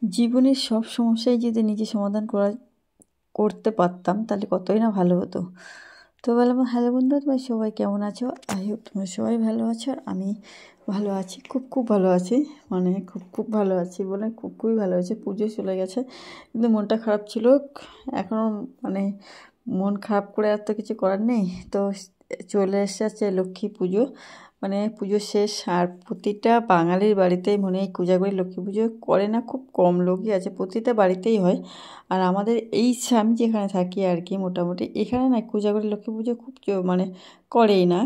জীবনের সব সমস্যাই যদি নিজে সমাধান করতে পারতাম তাহলে কতই না ভালো হতো। তো বললাম, হ্যালো বন্ধুরা, তোমরা সবাই কেমন আছো? আই হোপ তোমরা সবাই ভালো আছো। আর আমি ভালো আছি, খুব ভালো আছি। মানে খুব ভালো আছি বলে খুবই ভালো আছে। পুজো চলে গেছে, কিন্তু মনটা খারাপ ছিল এখনও। মানে মন খারাপ করে আর তো কিছু করার নেই। তো চলে এসেছে লক্ষ্মী পুজো, মানে পুজো শেষ। আর প্রতিটা বাঙালির বাড়িতেই মনে হয় কোজাগরী লক্ষ্মী পুজো করে না, খুব কম লোকই আছে, প্রতিটা বাড়িতেই হয়। আর আমাদের এই আমি যেখানে থাকি আর কি, মোটামুটি এখানে না কোজাগরী লক্ষ্মী পুজো খুব মানে করেই না।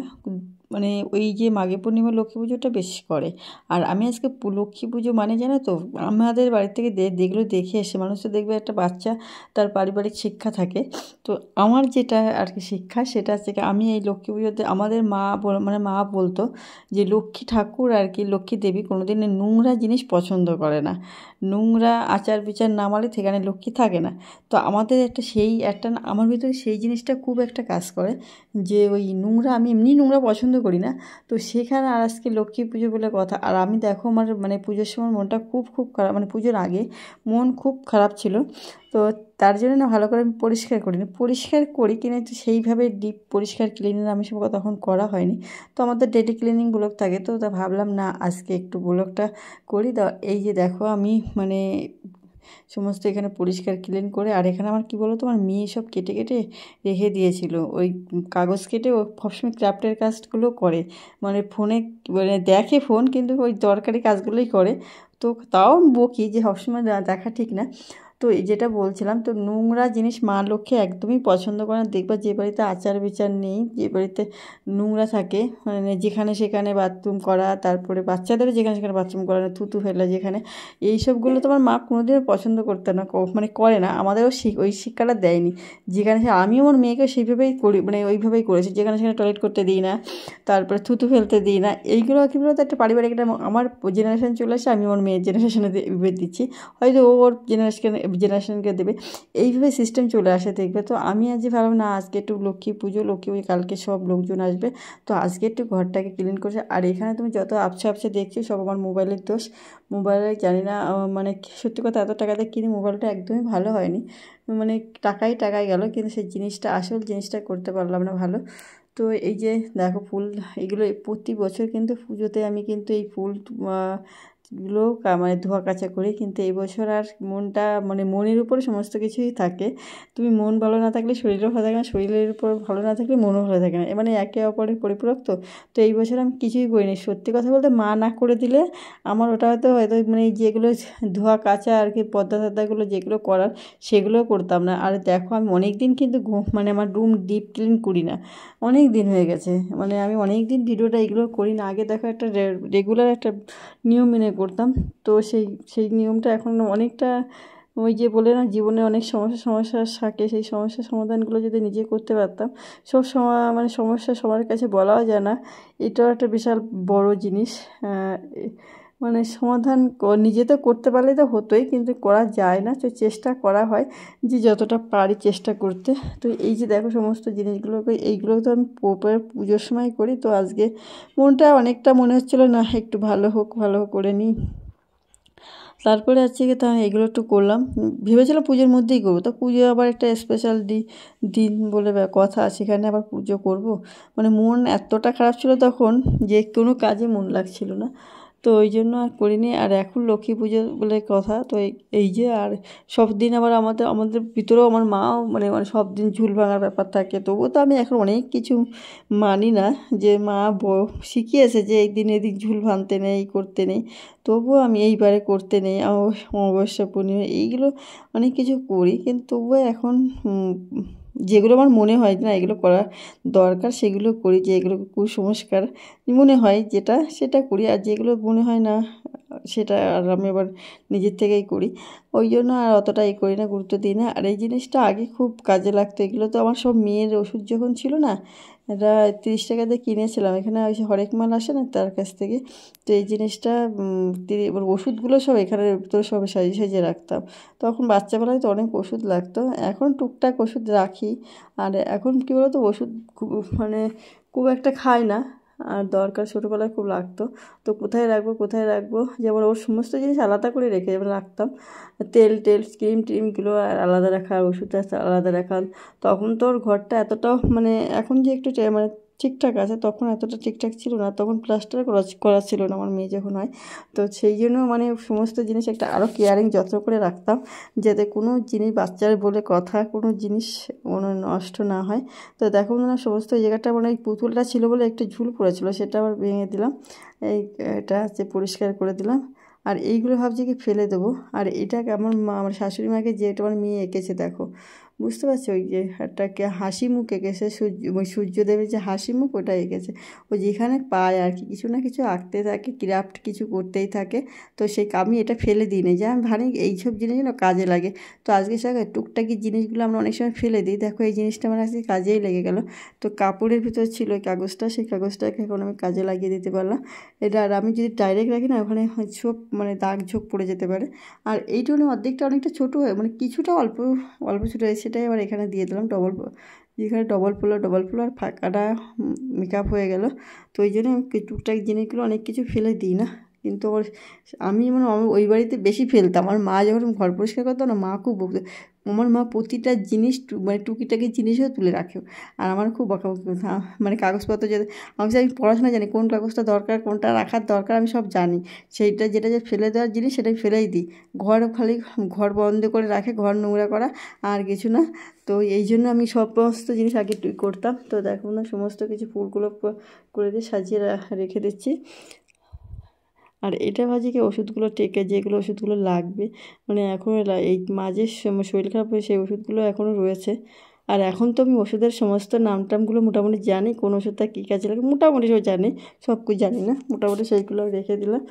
মানে ওই যে মাঘী পূর্ণিমার লক্ষ্মী পুজোটা বেশি করে। আর আমি আজকে লক্ষ্মী পুজো মানে জানো তো, আমাদের বাড়ি থেকে যেগুলো দেখে এসে মানুষ তো দেখবে একটা বাচ্চা তার পারিবারিক শিক্ষা থাকে। তো আমার যেটা আর কি শিক্ষা, সেটা হচ্ছে কি, আমি এই লক্ষ্মী পুজোতে আমাদের মানে মা বলতো যে লক্ষ্মী ঠাকুর আর কি, লক্ষ্মী দেবী কোনোদিন নোংরা জিনিস পছন্দ করে না। নোংরা আচার বিচার না মানলে সেখানে লক্ষ্মী থাকে না। তো আমাদের একটা আমার ভিতরে সেই জিনিসটা খুব একটা কাজ করে, যে ওই নোংরা, আমি এমনি নোংরা পছন্দ করি না। তো সেখানে আর আজকে লক্ষ্মী পুজো বলে কথা। আর আমি দেখো আমার মানে পুজোর সময় মনটা খুব খারাপ, মানে পুজোর আগে মন খুব খারাপ ছিল। তো তার জন্য না ভালো করে আমি পরিষ্কার করিনি, পরিষ্কার করি কিন্তু সেইভাবে ডিপ পরিষ্কার ক্লিনার আমি সব তখন করা হয়নি। তো আমাদের ডেলি ক্লিনিং ব্লক থাকে, তো তা ভাবলাম না আজকে একটু ব্লকটা করি। তো এই যে দেখো আমি মানে সমস্ত এখানে পরিষ্কার ক্লিন করে, আর এখানে আমার কী বলো তো, আমার মেয়ে সব কেটে রেখে দিয়েছিল। ওই কাগজ কেটে ও সবসময় ক্রাফটের কাজগুলো করে, মানে ফোনে মানে দেখে ফোন, কিন্তু ওই দরকারি কাজগুলোই করে। তো তাও বকি যে সবসময় দেখা ঠিক না। তো এই যেটা বলছিলাম, তো নোংরা জিনিস মা লক্ষ্মী একদমই পছন্দ করে না। দেখবা যে বাড়িতে আচার বিচার নেই, যে বাড়িতে নোংরা থাকে, মানে যেখানে সেখানে বাথরুম করা, তারপরে বাচ্চাদেরও যেখানে সেখানে বাথরুম করা, থুতু ফেলা যেখানে, এইসবগুলো তোমার মা কোনোদিনও পছন্দ করতে না, মানে করে না। আমাদেরও ওই শিক্ষাটা দেয়নি। যেখানে আমিও আমার মেয়েকে সেইভাবেই করি, মানে ওইভাবেই করেছি, যেখানে সেখানে টয়লেট করতে দিই না, তারপরে থুতু ফেলতে দিই না। এইগুলো কী বলতো, একটা পারিবারিক একটা আমার জেনারেশন চলে আসে, আমি আমার মেয়ের জেনারেশনে দিচ্ছি, হয়তো ওর জেনারেশনকে দেবে, এইভাবে সিস্টেম চলে আসে দেখবে। তো আমি আজ ভাবলাম না আজকে একটু লক্ষ্মী পুজো কালকে সব লোকজন আসবে, তো আজকে একটু ঘরটাকে ক্লিন করছে। আর এখানে তুমি যত আপসে দেখছো সব আমার মোবাইলের দোষ। মোবাইলে জানি না মানে সত্যি কথা, এত টাকা দিয়ে কিনে মোবাইলটা একদমই ভালো হয়নি, মানে টাকাই গেল, কিন্তু সেই জিনিসটা আসল জিনিসটা করতে পারলাম না ভালো। তো এই যে দেখো ফুল, এগুলো প্রতি বছর কিন্তু পুজোতে আমি কিন্তু এই ফুল গুলো মানে ধোয়া কাচা করি, কিন্তু এই বছর আর মনটা মানে মনের উপরে সমস্ত কিছুই থাকে। তুমি মন ভালো না থাকলে শরীরও ভালো থাকে না, শরীরের উপর ভালো না থাকলে মনও ভালো থাকে না, মানে একে অপরের পরিপূরক। তো এই বছর আমি কিছুই করিনি, সত্যি কথা বলতে মা না করে দিলে আমার ওটা হয়তো মানে যেগুলো ধোয়া কাচা আর কি, পর্দা টর্দাগুলো যেগুলো করার, সেগুলোও করতাম না। আর দেখো আমি অনেক দিন কিন্তু মানে আমার রুম ডিপ ক্লিন করি না, অনেক দিন হয়ে গেছে। মানে আমি অনেক দিন ভিডিওটা এগুলো করি না। আগে দেখো একটা রেগুলার একটা নিয়ম মেনে করতাম। তো সেই নিয়মটা এখন অনেকটা, ওই যে বলে না জীবনে অনেক সমস্যা থাকে, সেই সমস্যার সমাধানগুলো যদি নিজে করতে পারতাম। সব সময় মানে সমস্যা সবার কাছে বলাও যায় না, এটাও একটা বিশাল বড় জিনিস। মানে সমাধান নিজে তো করতে পারলে তো হতোই, কিন্তু করা যায় না, তো চেষ্টা করা হয় যে যতটা পারি চেষ্টা করতে। তো এই যে দেখো সমস্ত জিনিসগুলোকে, এইগুলো তো আমি পুজোর সময় করি। তো আজকে মনটা অনেকটা মনে হচ্ছিলো না একটু ভালো হোক করে নিই। তারপরে হচ্ছে কি, তা এগুলো একটু করলাম, ভেবেছিলাম পুজোর মধ্যেই করবো। তো পুজো আবার একটা স্পেশাল দিন বলে কথা, সেখানে আবার পুজো করব, মানে মন এতটা খারাপ ছিল তখন যে কোনো কাজে মন লাগছিল না। তো ওই জন্য আর করিনি। আর এখন লক্ষ্মী পুজো বলে কথা, তো এই যে আর সব দিন আবার আমাদের ভিতরেও আমার মাও মানে সব দিন ঝুল ভাঙার ব্যাপার থাকে। তবুও তো আমি এখন অনেক কিছু মানি না, যে মা শিখিয়েছে যে এই দিন এদিক ঝুল ভাঙতে নেই, এই করতে নেই, তবুও আমি এইবারে করতে নেই। অমাবস্যা পূর্ণিমা এইগুলো অনেক কিছু করি, কিন্তু তবুও এখন যেগুলো আমার মনে হয় না এগুলো করা দরকার সেগুলো করি, যে এগুলো কুসংস্কার মনে হয় সেটা করি, আর যেগুলো মনে হয় না সেটা আর আমি আবার নিজের থেকেই করি। ওই জন্য আর অতটা করি না, গুরুত্ব দিই না। আর এই জিনিসটা আগে খুব কাজে লাগতো, এগুলো তো আমার সব মেয়ের ওষুধ যখন ছিল না, এটা 30 টাকা দিয়ে কিনেছিলাম, এখানে ওই হরেক মাল আসে না তার কাছ থেকে। তো এই জিনিসটা এবার ওষুধগুলো সব এখানের ভিতরে সব সাজিয়ে রাখতাম। তখন বাচ্চাবেলায় তো অনেক ওষুধ লাগতো, এখন টুকটাক ওষুধ রাখি। আর এখন কী বলতো, ওষুধ খুব একটা খাই না, আর দরকার ছোটোবেলায় খুব লাগতো। তো কোথায় রাখবো যেমন ওর সমস্ত জিনিস আলাদা করে রেখে যেমন রাখতাম, তেল ক্রিমগুলো আর আলাদা রাখা, আর ওষুধ আলাদা রাখা। তখন তো ওর ঘরটা এতটাও মানে এখন যে একটু মানে ঠিকঠাক আছে, তখন এতটা ঠিকঠাক ছিল না, তখন প্লাস্টার করা ছিল না আমার মেয়ে যখন হয়। তো সেই জন্য মানে সমস্ত জিনিস একটা আরও কেয়ারিং যত্ন করে রাখতাম, যাতে কোনো জিনিস বাচ্চার বলে কথা কোনো জিনিস কোনো নষ্ট না হয়। তো দেখো না সমস্ত জায়গাটা মানে এই পুতুলটা ছিল বলে একটু ঝুল পড়েছিল, সেটা আবার ভেঙে দিলাম, এটা হচ্ছে পরিষ্কার করে দিলাম। আর এইগুলো ভাবছি কি ফেলে দেবো। আর এটাকে আমার শাশুড়ি মাকে যেটা আমার মেয়ে এঁকেছে দেখো, বুঝতে পারছো, ওই যে একটাকে হাসি মুখ এঁকেছে, সূর্যদেবের যে হাসি মুখ ওটা এঁকেছে। ও যেখানে পায় আর কি কিছু না কিছু আঁকতে থাকে, ক্রাফট কিছু করতেই থাকে। তো আমি এটা ফেলে দিই না, যে আমি ভাবি এইসব জিনিস যেন কাজে লাগে। তো আজকে সঙ্গে টুকটাকি জিনিসগুলো আমরা অনেক সময় ফেলে দিই, দেখো এই জিনিসটা আমার আজকে কাজেই লেগে গেল। তো কাপড়ের ভিতর ছিল ওই কাগজটা, সেই কাগজটাকে এখন আমি কাজে লাগিয়ে দিতে পারলাম। এটা আর আমি যদি ডাইরেক্ট রাখি না, ওখানে ছোপ মানে দাগ ঝোপ পড়ে যেতে পারে। আর এইটুকুনি অর্ধেকটা অনেকটা ছোটো হয়ে মানে কিছুটা অল্প ছোটো হয়ে, সেটাই আবার এখানে দিয়ে দিলাম যেখানে ডবল ফুল আর ফাঁকাটা মেকআপ হয়ে গেল। তো ওই জন্য আমি টুকটাক জিনিসগুলো অনেক কিছু ফেলে দিই না, কিন্তু আমি মানে ওই বাড়িতে বেশি ফেলতাম। আমার মা যখন ঘর পরিষ্কার করতো না, মা খুব বকতো। আমার মা প্রতিটা জিনিস মানে টুকিটাকি জিনিসও তুলে রাখে। আর আমার খুব বকাবকি করতো, মানে কাগজপত্র যদি আমি পড়াশোনা জানি কোন কাগজটা দরকার, কোনটা রাখার দরকার আমি সব জানি। সেইটা যেটা যে ফেলে দেওয়ার জিনিস সেটাই ফেলেই দিই। ঘর বন্ধ করে রাখে, ঘর নোংরা করা আর কিছু না। তো এই জন্য আমি সমস্ত জিনিস আগে করতাম। তো দেখো না সমস্ত কিছু ফুলগুলো করে দিয়ে সাজিয়ে রেখে দিচ্ছি। আর এটা ভাজি কি ওষুধগুলো যেগুলো ওষুধগুলো লাগবে, মানে এখন এই মাঝে শরীর খারাপ হয়ে সেই ওষুধগুলো এখনও রয়েছে। আর এখন তো আমি ওষুধের সমস্ত নামটামগুলো মোটামুটি জানি, কোন ওষুধটা কী কাজে লাগে মোটামুটি সব জানি, সব কিছু জানি না, মোটামুটি সেইগুলো রেখে দিলাম।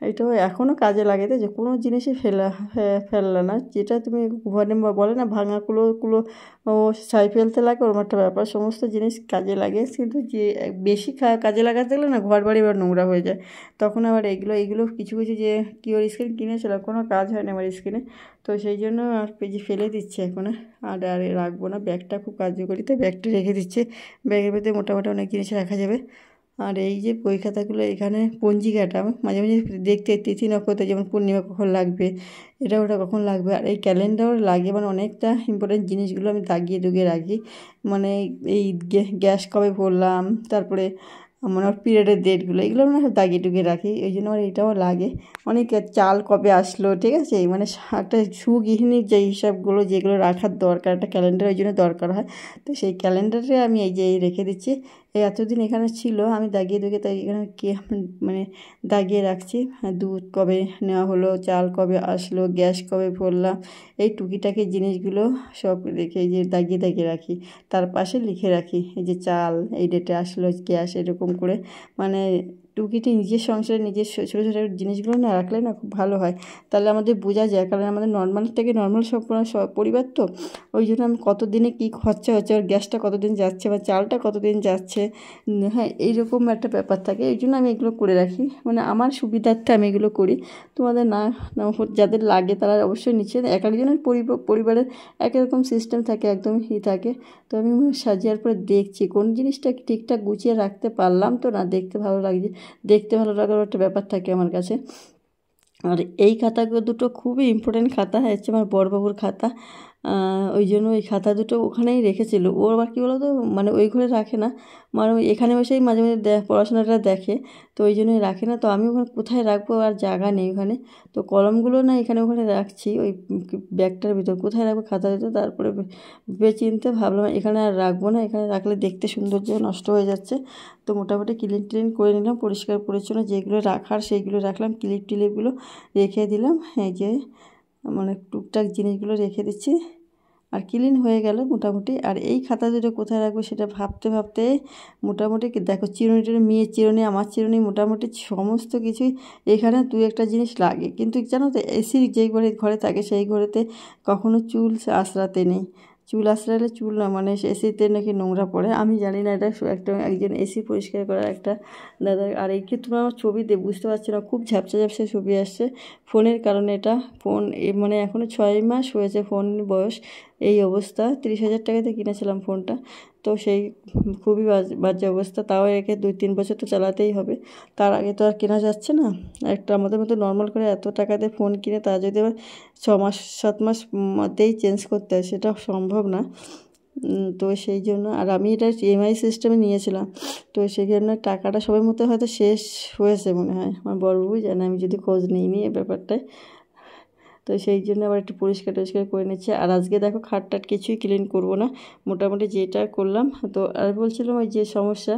এটাও এখনও কাজে লাগে, যে কোনো জিনিসই ফেললা না, যেটা তুমি ঘরে বলে না ভাঙাগুলো ও ছাই ফেলতে লাগে, ওরকম একটা ব্যাপার। সমস্ত জিনিস কাজে লাগে, কিন্তু যে বেশি কাজে লাগাতে গেলে না ঘর বাড়ি এবার নোংরা হয়ে যায়। তখন আবার এইগুলো কিছু যে কি ওর স্কিন কিনেছিল, কোনো কাজ হয় না আমার স্কিনে। তো সেই জন্য আর পেজে ফেলে দিচ্ছে এখন, আর রাখবো না। ব্যাগটা খুব কার্যকরী, তাই ব্যাগটা রেখে দিচ্ছে। ব্যাগের ভেতরে মোটামুটি অনেক জিনিস রাখা যাবে। আর এই যে বই খাতাগুলো, এখানে পঞ্জিকাটা মাঝে মাঝে দেখতে তিথি নক্ষত্র, যেমন পূর্ণিমা কখন লাগবে, এটা ওটা কখন লাগবে। আর এই ক্যালেন্ডারও লাগে, মানে অনেকটা ইম্পর্টেন্ট জিনিসগুলো আমি দাগিয়ে রাখি। মানে এই গ্যাস কবে ভরলাম, তারপরে মানে ওর পিরিয়ডের ডেটগুলো, এগুলো মানে সব দাগিয়ে রাখি। এই জন্য আমার এটাও লাগে। অনেক চাল কবে আসলো, ঠিক আছে, মানে একটা সুগৃহিণীর যে হিসাবগুলো যেগুলো রাখার দরকার, একটা ক্যালেন্ডার ওই জন্য দরকার হয়। তো সেই ক্যালেন্ডারে আমি এই যে রেখে দিচ্ছি। এতদিন এখানে ছিল, আমি দাগিয়ে তাই এখানে মানে দাগিয়ে রাখছি। দুধ কবে নেওয়া হলো, চাল কবে আসলো, গ্যাস কবে ভরলাম, এই টুকিটাকি জিনিসগুলো সব রেখে এই যে দাগিয়ে রাখি। তার পাশে লিখে রাখি এই যে চাল এই ডেটে আসলো, গ্যাস, এরকম করে মানে টুকিটি নিজের সংসারে নিজের ছোটো ছোটো জিনিসগুলো না রাখলে না খুব ভালো হয়। তাহলে আমাদের বোঝা যায়, কারণ আমাদের নর্মাল সব পরিবার। তো ওই জন্য আমি কত দিনে কী খরচা হচ্ছে, আর গ্যাসটা কতদিন যাচ্ছে বা চালটা কতদিন যাচ্ছে, হ্যাঁ এইরকম একটা ব্যাপার থাকে। এই জন্য আমি এগুলো করে রাখি, মানে আমার সুবিধার্থে আমি এগুলো করি। তোমাদের না যাদের লাগে তারা অবশ্যই নিচ্ছে। এক একজনের পরিবারের এক রকম সিস্টেম থাকে, একদম থাকে। তো আমি সাজিয়ার পরে দেখছি কোন জিনিসটা ঠিকঠাক গুছিয়ে রাখতে পারলাম তো না, দেখতে ভালো লাগার একটা ব্যাপার থাকে আমার কাছে। আর এই খাতাগুলো দুটো খুবই ইম্পর্টেন্ট খাতা, হচ্ছে আমার বড়বাবুর খাতা। ওই জন্য ওই খাতা দুটো ওখানেই রেখেছিল। ও আবার কী বলো তো, মানে ওই ঘরে রাখে না, মানে এখানে বসেই মাঝে মাঝে পড়াশোনাটা দেখে, তো ওই জন্যই রাখে না। তো আমি ওখানে কোথায় রাখবো, আর জায়গা নেই ওখানে। তো কলমগুলো না এখানে ওখানে রাখছি, ওই ব্যাগটার ভিতর কোথায় রাখবো খাতা ভিতর। তারপরে চিনতে ভাবলাম এখানে আর রাখবো না, এখানে রাখলে দেখতে সৌন্দর্য নষ্ট হয়ে যাচ্ছে। তো মোটামুটি ক্লিন করে নিলাম, পরিষ্কার পরিচ্ছন্ন যেগুলো রাখার সেইগুলো রাখলাম, টিলিপগুলো রেখে দিলাম। এই যে মানে টুকটাক জিনিসগুলো রেখে দিচ্ছি, আর ক্লিন হয়ে গেল মোটামুটি। আর এই খাতা দুটো কোথায় রাখবো সেটা ভাবতে মোটামুটি দেখো মেয়ের চিরুনি, আমার চিরুনি, মোটামুটি সমস্ত কিছুই এখানে দু একটা জিনিস লাগে। কিন্তু জানো তো, এসি যেই ঘরে থাকে সেই ঘরেতে কখনো চুল আঁচড়াতে নেই। চুল আঁচড়ালে চুল না মানে এসিতে নাকি নোংরা পড়ে, আমি জানি না। এটা একজন এসি পরিষ্কার করার একটা দাদা। আর এই ক্ষেত্রে আমার ছবি বুঝতে পারছি না, খুব ঝাপসা ছবি আসছে ফোনের কারণে। এটা ফোন মানে এখনও 6 মাস হয়েছে ফোন বয়স, এই অবস্থা। 30,000 টাকাতে কিনেছিলাম ফোনটা, তো সেই খুবই বাজে অবস্থা। তাও একে 2-3 বছর তো চালাতেই হবে, তার আগে তো আর কেনা যাচ্ছে না। একটা আমাদের মতো নর্মাল করে এত টাকা দিয়ে ফোন কিনে তা যদি আবার 6-7 মাস মধ্যেই চেঞ্জ করতে হয়, সেটা সম্ভব না। তো সেই জন্য, আর আমি এটা ইএমআই সিস্টেমে নিয়েছিলাম, তো সেই জন্য টাকাটা সবার মতো হয়তো শেষ হয়েছে মনে হয়। আমার বড়বাবুই জানে, আমি যদি খোঁজ নিইনি এই ব্যাপারটায়। তো সেই জন্য আবার একটু পরিষ্কার টরিষ্কার করে নিচ্ছে। আর আজকে দেখো খাট টাট কিছুই ক্লিন করবো না, মোটামুটি যেটা করলাম। তো আর বলছিলাম ওই যে সমস্যা,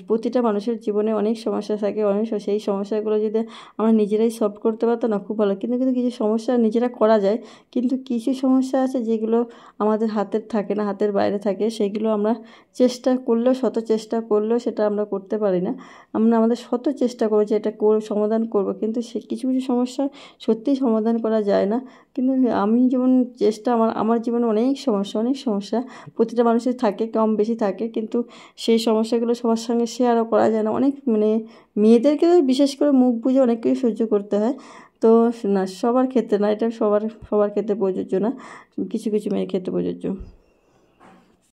প্রতিটা মানুষের জীবনে অনেক সমস্যা থাকে, অনেক সেই সমস্যাগুলো যদি আমরা নিজেরাই সলভ করতে পারতাম না, খুব ভালো। কিন্তু কিন্তু কিছু সমস্যা নিজেরা করা যায়, কিন্তু কিছু সমস্যা আছে যেগুলো আমাদের হাতের থাকে না, হাতের বাইরে থাকে, সেগুলো আমরা চেষ্টা করলেও, শত চেষ্টা করলেও সেটা আমরা করতে পারি না। আমরা আমাদের শত চেষ্টা করি যে এটা সমাধান করব, কিন্তু সে কিছু কিছু সমস্যা সত্যিই সমাধান করা যায় না। কিন্তু আমি যেমন চেষ্টা, আমার জীবনে অনেক সমস্যা প্রতিটা মানুষের থাকে, কম বেশি থাকে, কিন্তু সেই সমস্যাগুলো সবার সঙ্গে শেয়ারও করা যায় না। অনেক মানে মেয়েদেরকে বিশেষ করে মুখ বুজে অনেক কিছু সহ্য করতে হয়। তো না, সবার ক্ষেত্রে না, এটা সবার ক্ষেত্রে প্রযোজ্য না, কিছু কিছু মেয়ের ক্ষেত্রে প্রযোজ্য।